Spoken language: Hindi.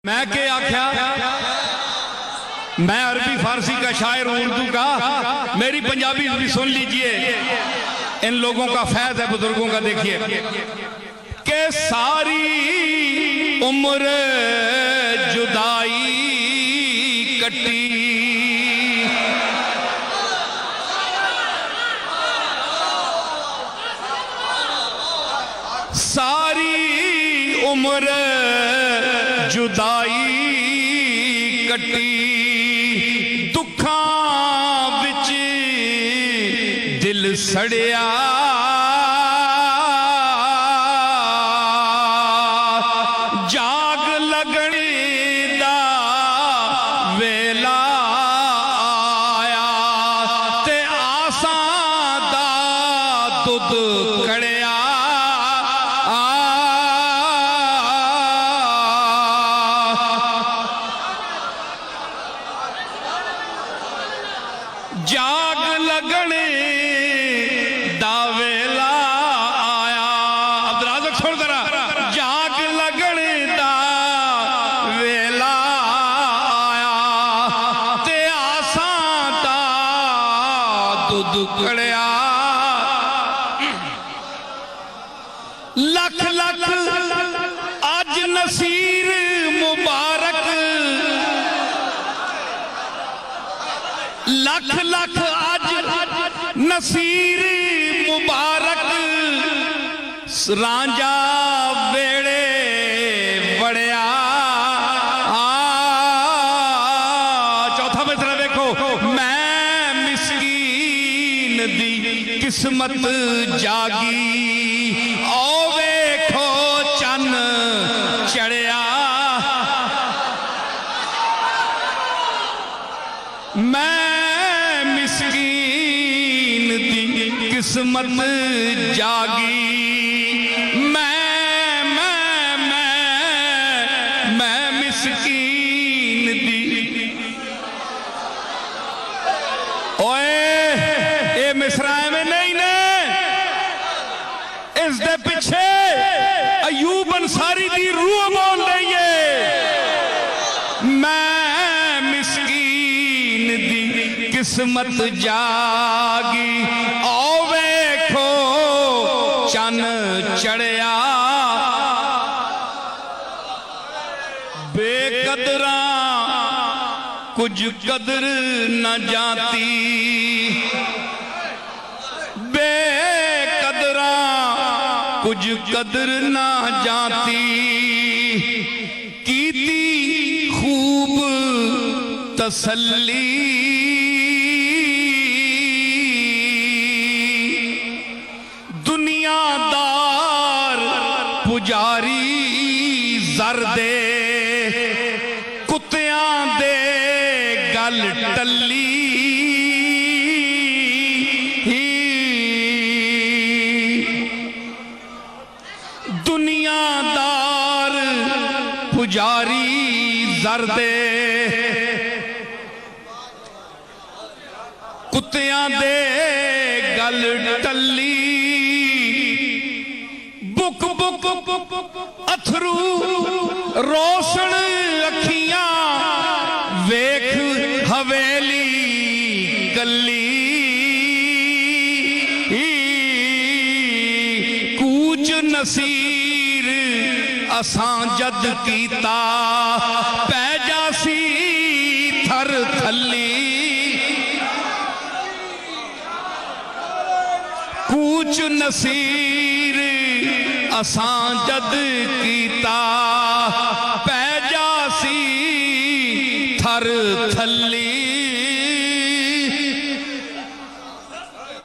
मैं के आख्या, मैं अरबी फारसी का शायर हूं, उर्दू का, मेरी पंजाबी भी सुन लीजिए। इन लोगों का फैज है, बुजुर्गों का। देखिए कि सारी उम्र जुदाई कटी, सारी उम्र जुदाई कटी, दुखां विच दिल सड़िया, जाग लगने दा वेला आया, ते आसां दा दुध कड़िया। जाग लगने दा वेला आया, अब्दुल छोड़ जरा, जाग लगने दा वेला आया, ते आसां दा दुध कड़िया। लख लख अज नसीर मुबारक, लख लख अज नसीर मुबारक, रांझा वेड़े बड़िया। चौथा मिसरा देखो, मैं मिस्कीन दी किस्मत जागी, ओ वेखो चन चढ़िया। मैं मिस्कीन दी किस्मत जागी, मैं मिस्कीन दी। ओए ये मिसरा में नहीं ने, इस दे पिछे अयूब अंसारी दी रूह बोल रही है। मैं मिस्कीन दी किस्मत जागी, ओ वेखो चन चढ़िया। बेकदरा कुछ कदर न जाती, बेकदरा कुछ कदर न जाती, कीती खूब तसल्ली, दुनियादार पुजारी जर दे, कुत्तियां दे गल टल्ली। दुनियादार पुजारी जर दे, कुत्तियां दे गल टल्ली। बुक बुक अथरू रोशन अखियां, वेख हवेली गली। कूच नसीर असां जद कीता, पै जासी थर थली। कूच नसीर असां जद कीता, पै जासी थर थली।